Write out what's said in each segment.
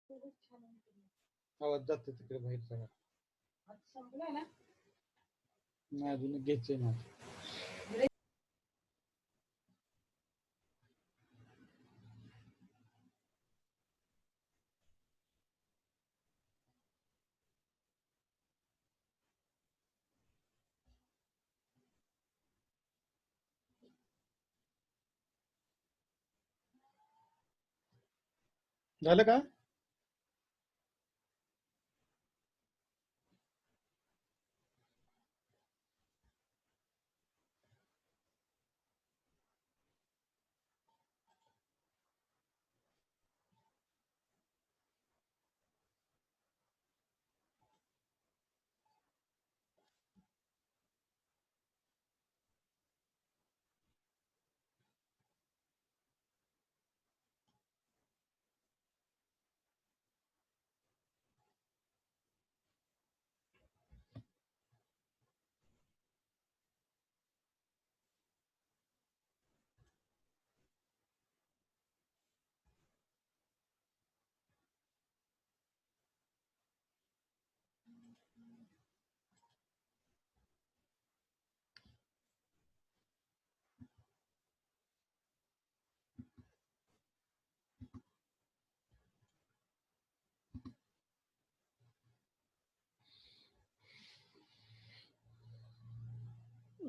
आवाज जातो तिकडे बाहेर सगळा. संपलाय ना? नाही अजून घ्यायचंय ना. झालं का?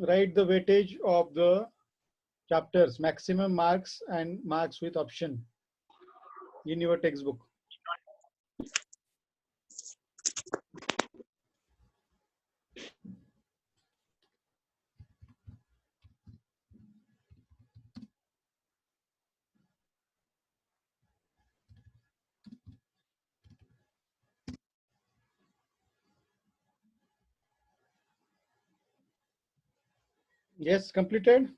Write the weightage of the chapters, maximum marks and marks with option in your textbook. Yes, completed.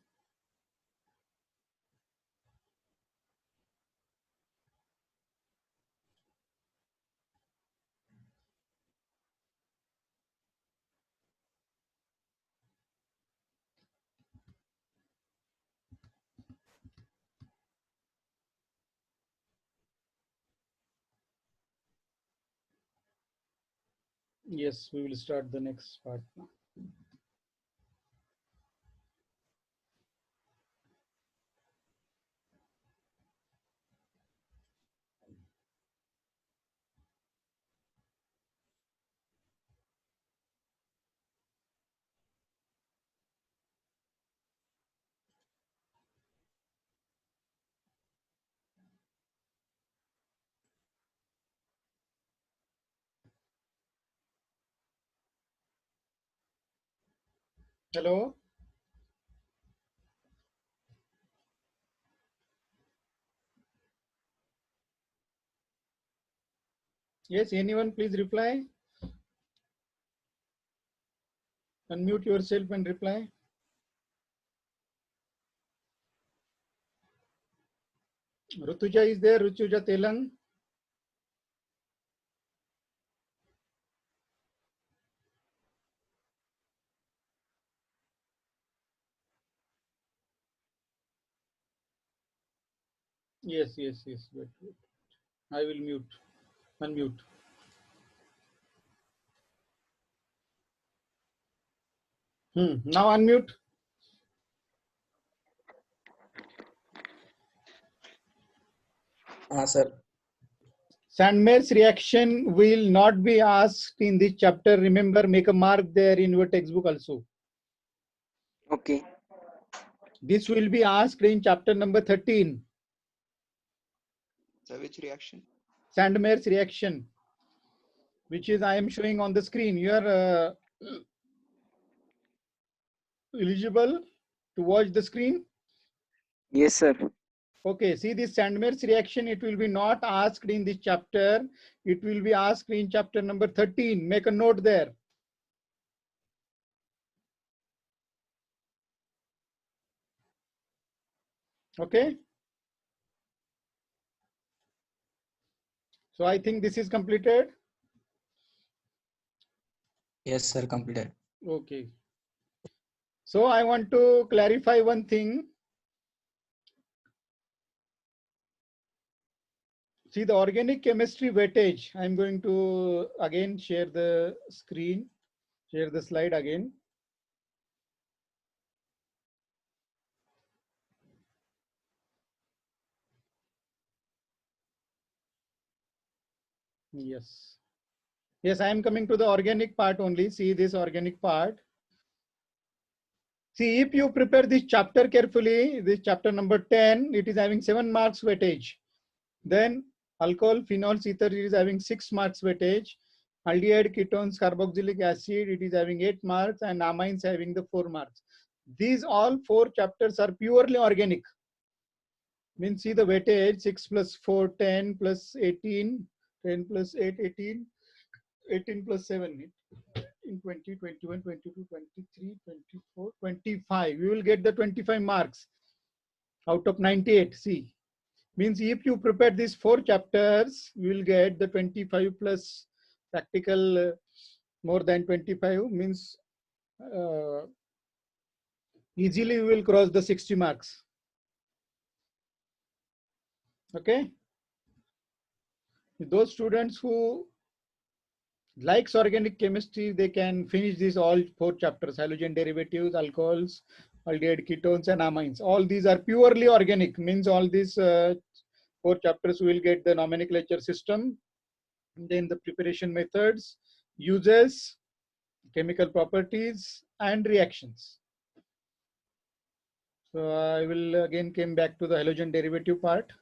Yes, we will start the next part now. Hello. Yes, anyone please reply. Unmute yourself and reply. Rutuja is there, Rutuja Telang. Yes, yes, yes. Wait, wait. I will mute, unmute. Now unmute. Sir. Sandmer's reaction will not be asked in this chapter. Remember, make a mark there in your textbook also. Okay. This will be asked in chapter number 13. So which reaction? Sandmer's reaction, which is I am showing on the screen. You are eligible to watch the screen? Yes, sir. Okay, see this Sandmer's reaction, it will be not asked in this chapter. It will be asked in chapter number 13. Make a note there. Okay. So I think this is completed. Yes, sir. Completed. Okay. So I want to clarify one thing. See the organic chemistry weightage. I'm going to again share the screen, share the slide again. Yes. Yes, I am coming to the organic part only. See this organic part. See, if you prepare this chapter carefully, this chapter number 10, it is having 7 marks weightage. Then alcohol, phenols, ether, it is having 6 marks weightage. Aldehyde, ketones, carboxylic acid, it is having 8 marks, and amines having the 4 marks. These all 4 chapters are purely organic. Means see the weightage 6 plus 4, 10 plus 18, 10 plus 8, 18, 18 plus 7. In 20, 21, 22, 23, 24, 25. We will get the 25 marks out of 98. See, means if you prepare these 4 chapters, you will get the 25 plus practical more than 25 means easily we will cross the 60 marks. Okay. Those students who likes organic chemistry, they can finish these all 4 chapters: halogen derivatives, alcohols, aldehyde, ketones, and amines. All these are purely organic. Means all these 4 chapters will get the nomenclature system, then the preparation methods, uses, chemical properties, and reactions. So I will again came back to the halogen derivative part.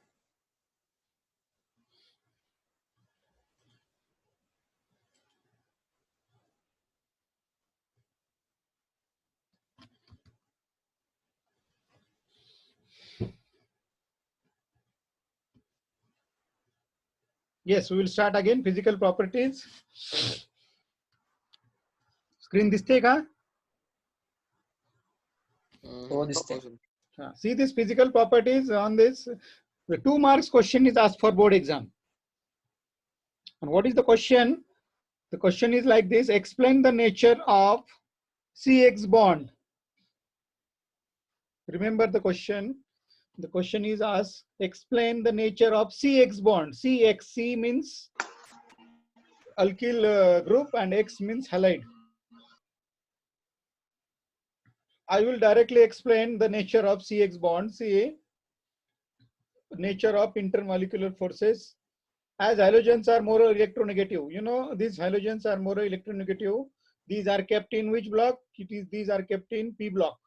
Yes, we will start again. Physical properties. Screen this thing, huh? Oh, this thing. See this physical properties on this. The 2 marks question is asked for board exam. And what is the question? The question is like this: explain the nature of CX bond. Remember the question. The question is asked: explain the nature of CX bond. C means alkyl group and X means halide. I will directly explain the nature of CX bond. See, nature of intermolecular forces. As halogens are more electronegative, you know, these halogens are more electronegative. These are kept in which block? These are kept in P block.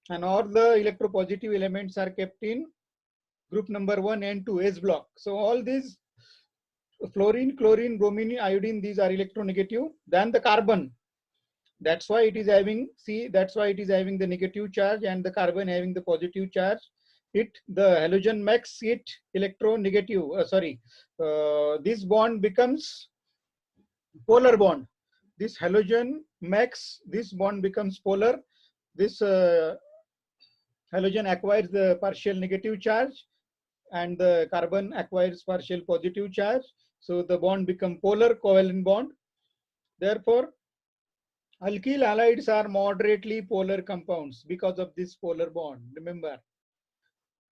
And all the electropositive elements are kept in group number 1 and 2, S block. So all these fluorine, chlorine, bromine, iodine, these are electronegative. Then the carbon. That's why it is having, see, that's why it is having the negative charge and the carbon having the positive charge. The halogen makes it electronegative. This bond becomes polar bond. This halogen makes this bond becomes polar. This halogen acquires the partial negative charge and the carbon acquires partial positive charge. So the bond become polar covalent bond. Therefore, alkyl halides are moderately polar compounds because of this polar bond. Remember,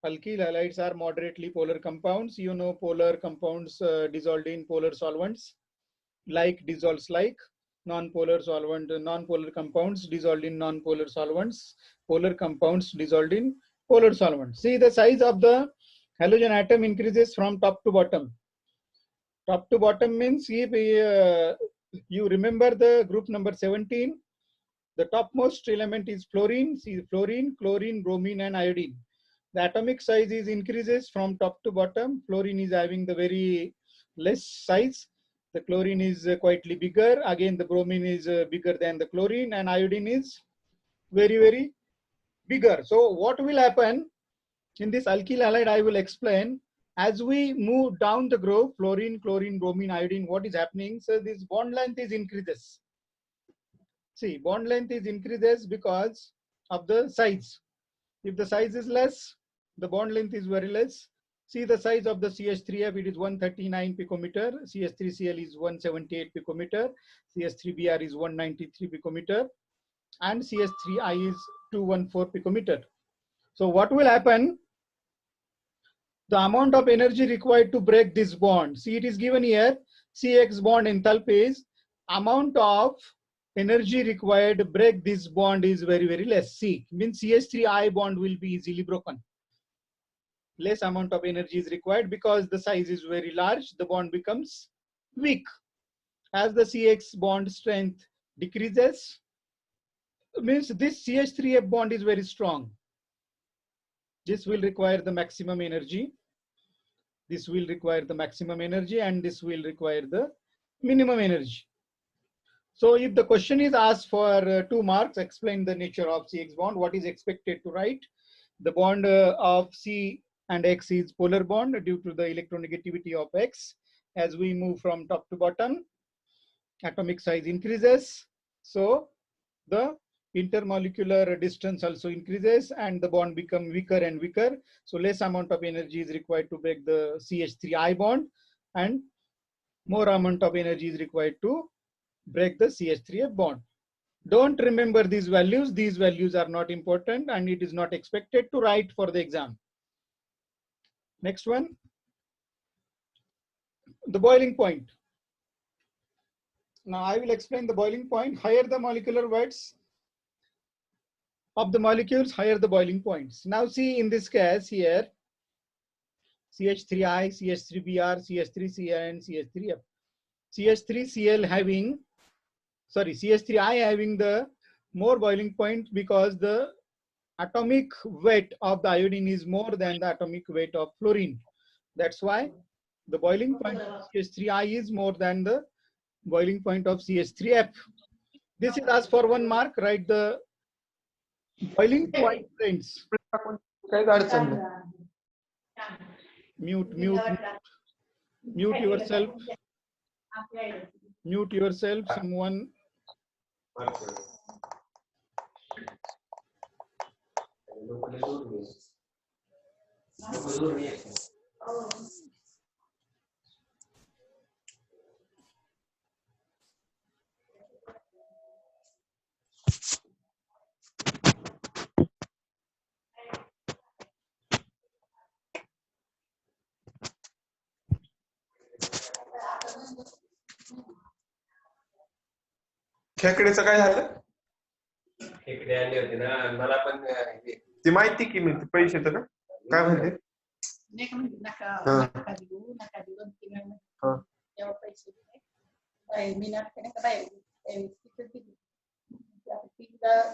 alkyl halides are moderately polar compounds. You know, polar compounds dissolved in polar solvents, like dissolves like non-polar solvent, non-polar compounds dissolved in non-polar solvents, polar compounds dissolved in polar solvents. See, the size of the halogen atom increases from top to bottom. Top to bottom means if you remember the group number 17, the topmost element is fluorine. See, fluorine, chlorine, bromine, and iodine. The atomic size is increases from top to bottom. Fluorine is having the very less size. The chlorine is quietly bigger. Again, the bromine is bigger than the chlorine, and iodine is very, very bigger. So what will happen in this alkyl halide? I will explain. As we move down the group, fluorine, chlorine, bromine, iodine, what is happening? So this bond length is increases. See, bond length is increases because of the size. If the size is less, the bond length is very less. See the size of the CH3F, it is 139 picometer, CH3Cl is 178 picometer, CH3Br is 193 picometer, and CH3I is 214 picometer. So what will happen? the amount of energy required to break this bond. See, it is given here, CX bond enthalpy is amount of energy required to break this bond is very, very less. C means CH3I bond will be easily broken. Less amount of energy is required because the size is very large, the bond becomes weak. As the CX bond strength decreases, means this CH3F bond is very strong. This will require the maximum energy. This will require the maximum energy and this will require the minimum energy. So if the question is asked for 2 marks, explain the nature of CX bond, what is expected to write? The bond of C and X is polar bond due to the electronegativity of X. As we move from top to bottom, atomic size increases. So the intermolecular distance also increases and the bond become weaker and weaker. So less amount of energy is required to break the CH3I bond and more amount of energy is required to break the CH3F bond. Don't remember these values. These values are not important and it is not expected to write for the exam. Next one, the boiling point. Now I will explain the boiling point. Higher the molecular weights of the molecules, higher the boiling points. Now see in this case here, CH3I, CH3Br, CH3Cl and CH3F. CH3Cl having, sorry, CH3I having the more boiling point because the atomic weight of the iodine is more than the atomic weight of fluorine. That's why the boiling point of CH3I is more than the boiling point of CH3F. This is as for 1 mark, write the boiling point friends. Mute yourself. Mute yourself, someone. खेकड्याचं काय झालं? खेकडे आले होते ना, मला पण ती माहिती की मी पैसे तर काय म्हणते?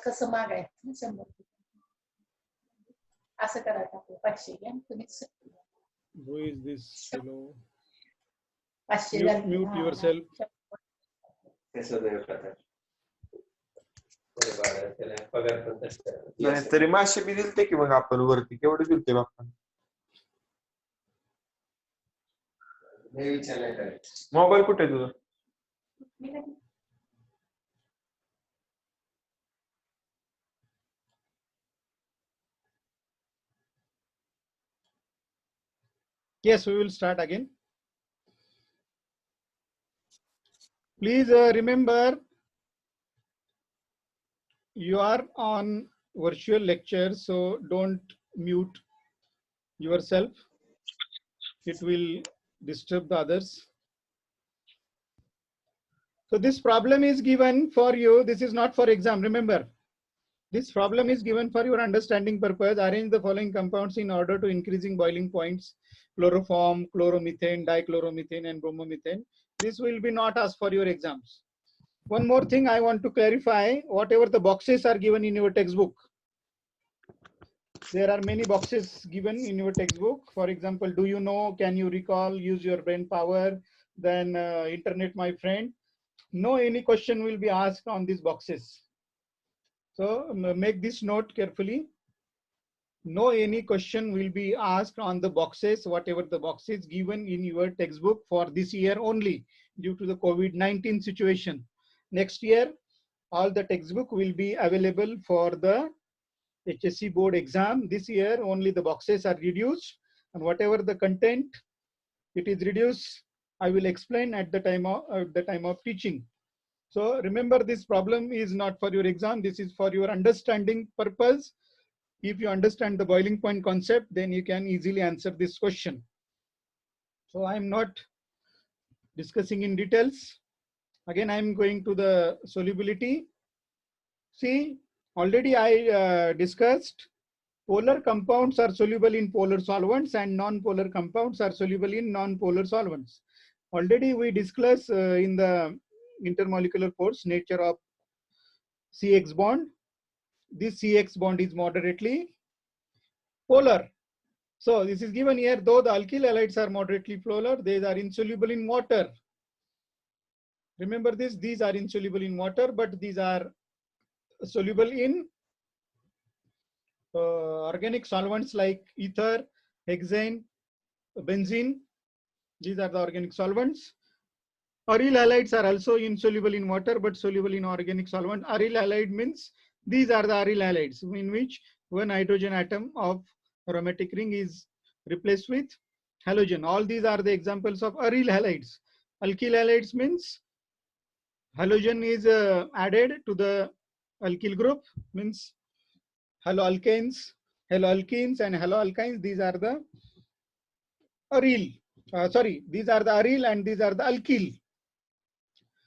कसं मागायचं 100 असं करायचं आपलं 500 घ्या तुम्ही. Who is this fellow? 500 mute yourself. तरी मासे बी दिलते की मग आपण वरती केवढे दिलते बाप्पा? मोबाईल कुठे तुझा? Yes, we will start again. Please remember, you are on virtual lecture, so don't mute yourself. It will disturb the others. So this problem is given for you. This is not for exam. Remember, this problem is given for your understanding purpose. Arrange the following compounds in order to increasing boiling points: chloroform, chloromethane, dichloromethane, and bromomethane. This will be not asked for your exams. One more thing I want to clarify, whatever the boxes are given in your textbook, there are many boxes given in your textbook. For example, do you know, can you recall, use your brain power, then internet my friend. No any question will be asked on these boxes. So make this note carefully. No any question will be asked on the boxes, whatever the boxes given in your textbook for this year only due to the COVID-19 situation. Next year, all the textbook will be available for the HSC board exam. This year, only the boxes are reduced and whatever the content, it is reduced. I will explain at the time of teaching. So remember, this problem is not for your exam. This is for your understanding purpose. If you understand the boiling point concept, then you can easily answer this question. So I'm not discussing in details. Again, I'm going to the solubility. See, already I discussed polar compounds are soluble in polar solvents and non-polar compounds are soluble in non-polar solvents. Already we discussed in the intermolecular force nature of CX bond. This CX bond is moderately polar. So this is given here, though the alkyl halides are moderately polar, they are insoluble in water. Remember this, these are insoluble in water, but these are soluble in organic solvents like ether, hexane, benzene. These are the organic solvents. Aryl halides are also insoluble in water, but soluble in organic solvent. Aryl halide means these are the aryl halides in which one hydrogen atom of aromatic ring is replaced with halogen. All these are the examples of aryl halides. Alkyl halides means halogen is added to the alkyl group, means haloalkanes, haloalkenes and haloalkynes. These are the aryl. These are the aryl and these are the alkyl.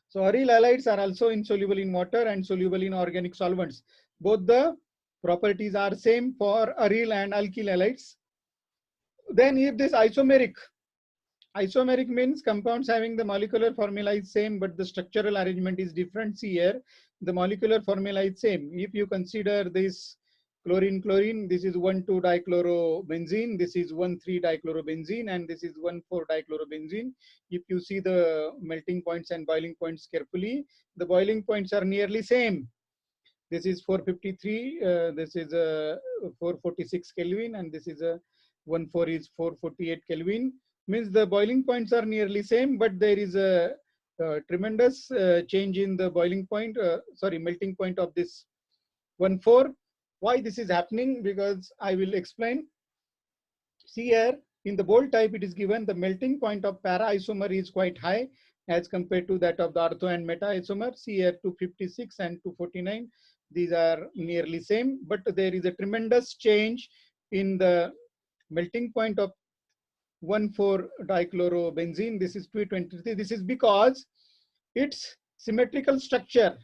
So aryl halides are also insoluble in water and soluble in organic solvents. Both the properties are same for aryl and alkyl halides. Then if this isomeric means compounds having the molecular formula is same but the structural arrangement is different. See here, the molecular formula is same. If you consider this chlorine, this is 1,2-dichlorobenzene, this is 1,3-dichlorobenzene, and this is 1,4-dichlorobenzene. If you see the melting points and boiling points carefully, the boiling points are nearly same. This is 453, this is 446 Kelvin, and this is 14 is 448 Kelvin. Means the boiling points are nearly same, but there is a tremendous change in the boiling point, melting point of this 14. Why this is happening? Because I will explain. See here, in the bold type, it is given the melting point of para isomer is quite high as compared to that of the ortho and meta isomer. See here, 256 and 249. These are nearly same, but there is a tremendous change in the melting point of 1,4-dichlorobenzene. This is 223. This is because its symmetrical structure.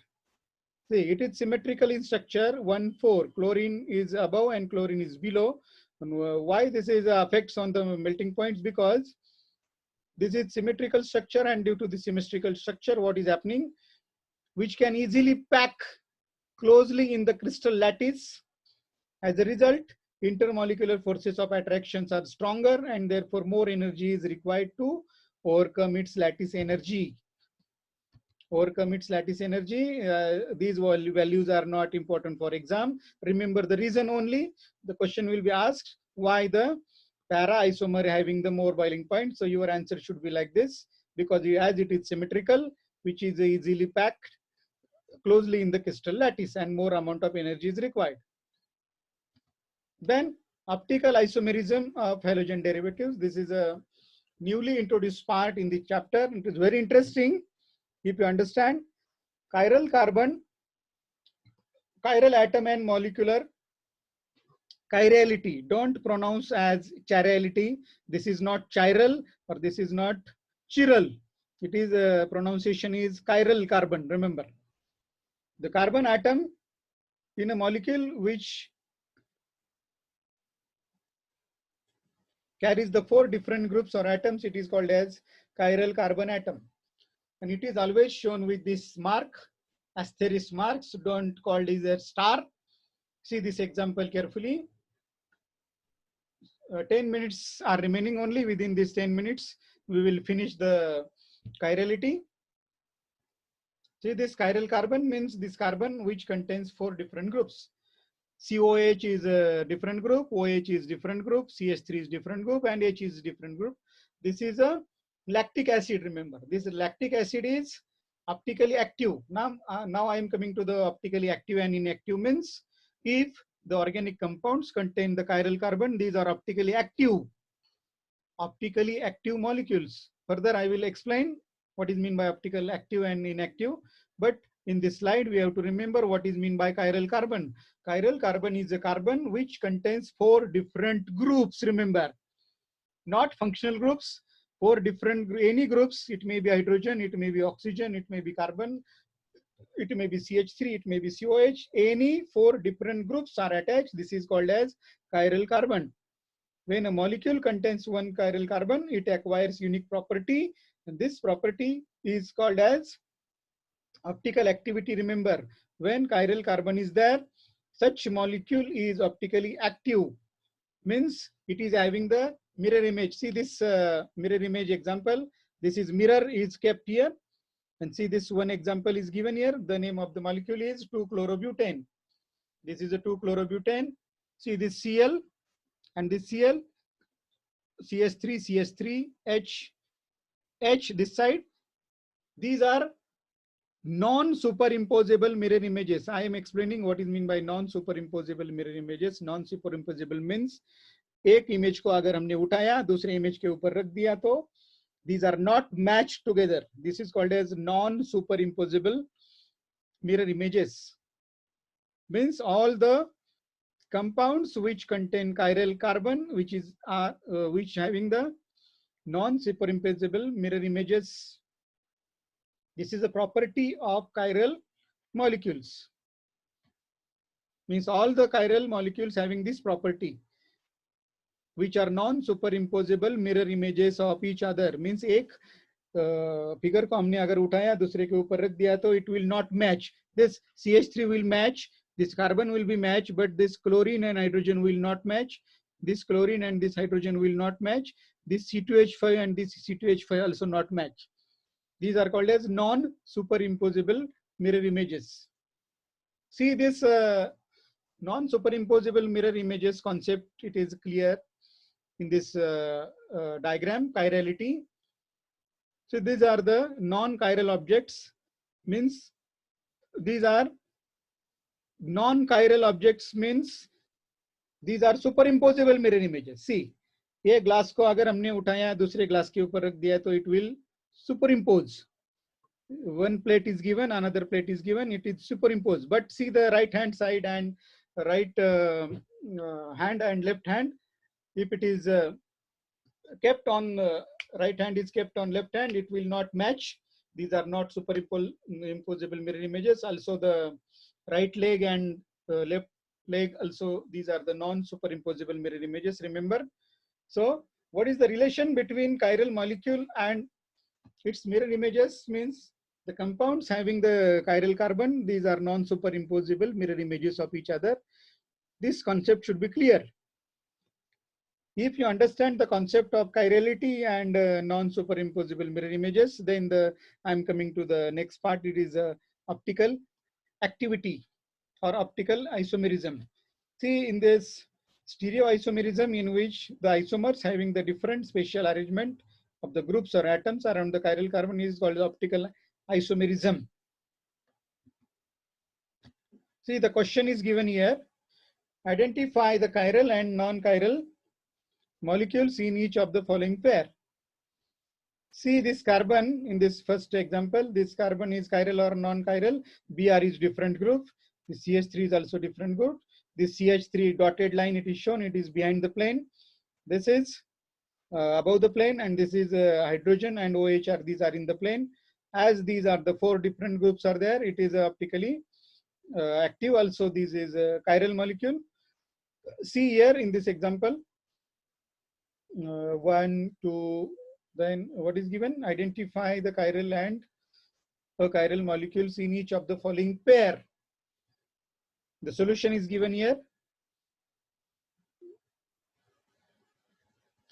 See, it is symmetrical in structure. 1,4 chlorine is above and chlorine is below. And why this is affects on the melting points? Because this is symmetrical structure, and due to the symmetrical structure, what is happening? Which can easily pack closely in the crystal lattice. As a result, intermolecular forces of attractions are stronger, and therefore more energy is required to overcome its lattice energy. These values are not important for exam. Remember the reason only. The question will be asked, why the para isomer having the more boiling point? So your answer should be like this, because as it is symmetrical, which is easily packed closely in the crystal lattice, and more amount of energy is required. Then optical isomerism of halogen derivatives. This is a newly introduced part in the chapter. It is very interesting. If you understand chiral carbon, chiral atom and molecular chirality, don't pronounce as chirality. This is not chiral or this is not chiral. It is pronunciation is chiral carbon. Remember, the carbon atom in a molecule which carries the 4 different groups or atoms, it is called as chiral carbon atom. And it is always shown with this mark, asterisk marks, don't call it a star. See this example carefully. 10 minutes are remaining only. Within these 10 minutes, we will finish the chirality. See, this chiral carbon means this carbon which contains 4 different groups. COH is a different group, OH is different group, CH3 is different group, and H is different group. This is a lactic acid. Remember, this lactic acid is optically active. Now I am coming to the optically active and inactive. Means if the organic compounds contain the chiral carbon, these are optically active molecules. Further, I will explain what is meant by optical active and inactive. But in this slide, we have to remember what is meant by chiral carbon. Chiral carbon is a carbon which contains 4 different groups, remember. Not functional groups, 4 different, any groups. It may be hydrogen, it may be oxygen, it may be carbon, it may be CH3, it may be COH. Any 4 different groups are attached. This is called as chiral carbon. When a molecule contains 1 chiral carbon, it acquires unique property, and this property is called as optical activity. Remember, when chiral carbon is there, such molecule is optically active, means it is having the mirror image. See this mirror image example. This is mirror is kept here, and see this one example is given here. The name of the molecule is 2-chlorobutane. This is a 2-chlorobutane. See this Cl and this Cl, CS3, CS3, H this side. These are non-superimposable mirror images. I am explaining what is mean by non-superimposable mirror images. Non-superimposable means एक image को अगर हमने उठाया दूसरे image के ऊपर रख दिया तो these are not matched together. This is called as non-superimposable mirror images. Means all the compounds which contain chiral carbon, which is which having the non-superimposable mirror images. This is a property of chiral molecules. Means all the chiral molecules having this property, which are non-superimposable mirror images of each other. Means एक figure को हमने अगर उठाया दूसरे के ऊपर रख दिया तो it will not match. This CH3 will match, this carbon will be matched, but this chlorine and hydrogen will not match. This chlorine and this hydrogen will not match. This C2H5 and this C2H5 also not match. These are called as non-superimposable mirror images. See this non-superimposable mirror images concept, it is clear in this diagram, chirality. So these are the non-chiral objects, means these are non-chiral objects, means these are superimposable mirror images. See, ये glass को अगर हमने उठाया दूसरे glass के ऊपर रख दिया तो it will superimpose. One plate is given, another plate is given, it is superimposed. But see the right hand side and right hand and left hand, if it is kept on right hand is kept on left hand, it will not match. These are not superimposable mirror images. Also the right leg and left leg also, these are the non-superimposable mirror images, remember. So what is the relation between chiral molecule and its mirror images? Means the compounds having the chiral carbon, these are non-superimposable mirror images of each other. This concept should be clear. If you understand the concept of chirality and non-superimposable mirror images, then I'm coming to the next part. It is optical activity or optical isomerism. See, in this stereoisomerism, in which the isomers having the different spatial arrangement of the groups or atoms around the chiral carbon is called optical isomerism. See, the question is given here. Identify the chiral and non-chiral molecules in each of the following pair. See this carbon in this first example, this carbon is chiral or non-chiral. Br is different group. The CH3 is also different group. This CH3 dotted line, it is shown, it is behind the plane. This is above the plane, and this is hydrogen and OH these are in the plane. As these are the 4 different groups are there, it is optically active. Also, this is a chiral molecule. See here in this example, 1, 2, then what is given? Identify the chiral and chiral molecules in each of the following pair. The solution is given here.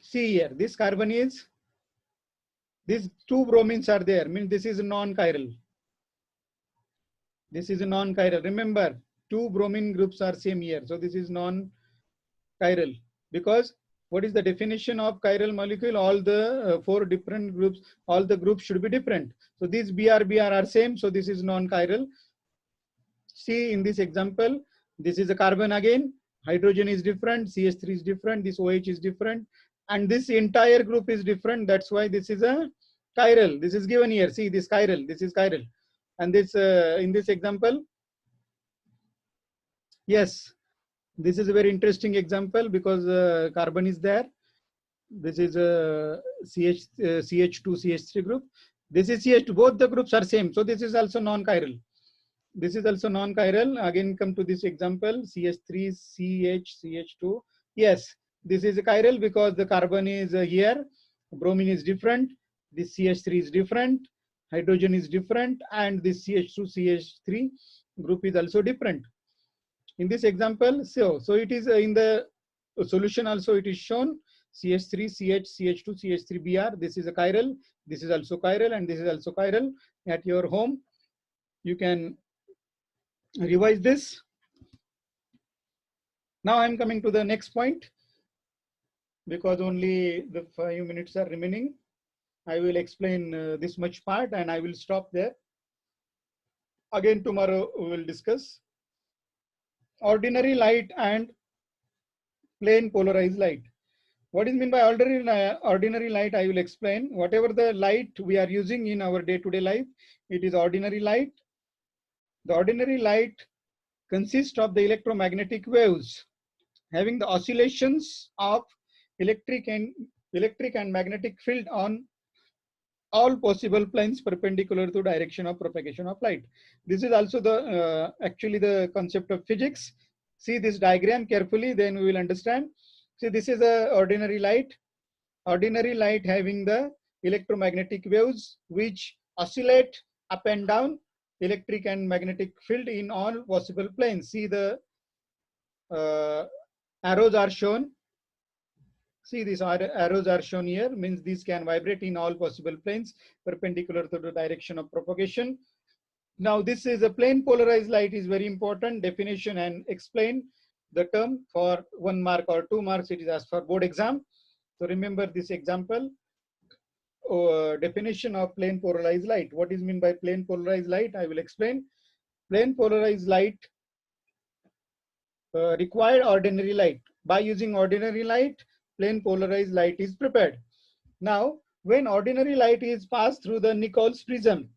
See here, this carbon is, these 2 bromines are there, means this is non-chiral. This is a non-chiral. Remember, 2 bromine groups are same here. So this is non-chiral, because what is the definition of chiral molecule? All the 4 different groups, all the groups should be different. So these Br are same. So this is non-chiral. See in this example, this is a carbon again. Hydrogen is different. CH3 is different. This OH is different. And this entire group is different. That's why this is a chiral. This is given here. See this chiral. This is chiral. And this in this example, yes, this is a very interesting example because carbon is there. This is a CH2 CH3 group. This is CH2. Both the groups are same. So this is also non-chiral. This is also non-chiral. Again, come to this example, CH3 CH CH2. Yes, this is a chiral because the carbon is here. Bromine is different. This CH3 is different. Hydrogen is different, and this CH2 CH3 group is also different. In this example, so it is in the solution also it is shown CH3 CH CH2 CH3 Br. This is a chiral. This is also chiral, and this is also chiral. At your home, you can revise this. Now I'm coming to the next point because only the 5 minutes are remaining. I will explain this much part and I will stop there. Again, tomorrow we will discuss ordinary light and plain polarized light. What is meant by ordinary light? I will explain. Whatever the light we are using in our day-to-day life, it is ordinary light. The ordinary light consists of the electromagnetic waves having the oscillations of electric and magnetic field on all possible planes perpendicular to direction of propagation of light. This is also the actually the concept of physics. See this diagram carefully, then we will understand. See, this is a ordinary light. Ordinary light having the electromagnetic waves which oscillate up and down electric and magnetic field in all possible planes. See the arrows are shown. See, these arrows are shown here, means these can vibrate in all possible planes perpendicular to the direction of propagation. Now, this is a plane polarized light is very important definition and explain the term for 1 mark or 2 marks. It is as for board exam. So remember this example. Definition of plane polarized light. What is meant by plane polarized light? I will explain. Plane polarized light required ordinary light. By using ordinary light, plane polarized light is prepared. Now, when ordinary light is passed through the Nichols prism,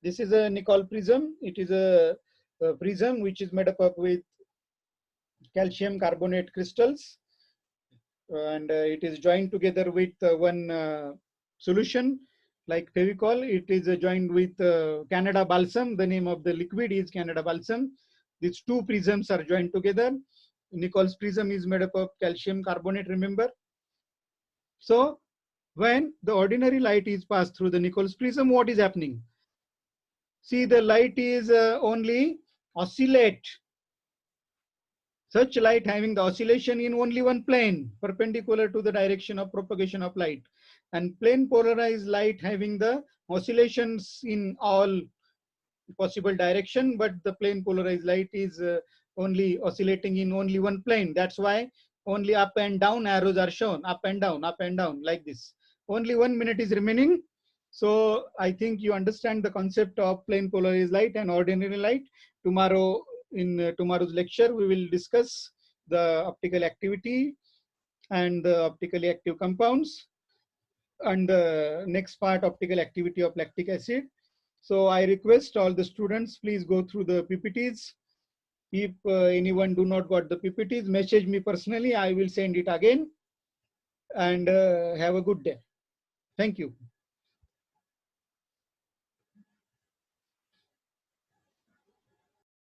this is a Nichols prism. It is a prism which is made up of with calcium carbonate crystals, and it is joined together with one solution like Fevicol. It is joined with Canada balsam. The name of the liquid is Canada balsam. These two prisms are joined together. Nichols prism is made up of calcium carbonate, remember. So when the ordinary light is passed through the Nichols prism, what is happening? See, the light is only oscillate. Such light having the oscillation in only one plane perpendicular to the direction of propagation of light, and plane polarized light having the oscillations in all possible direction, but the plane polarized light is only oscillating in only one plane. That's why only up and down arrows are shown, up and down like this. Only 1 minute is remaining. So I think you understand the concept of plane polarized light and ordinary light. Tomorrow, in tomorrow's lecture, we will discuss the optical activity and the optically active compounds, and the next part, optical activity of lactic acid. So I request all the students, please go through the PPTs. If anyone do not got the PPTs, message me personally. I will send it again, and have a good day. Thank you.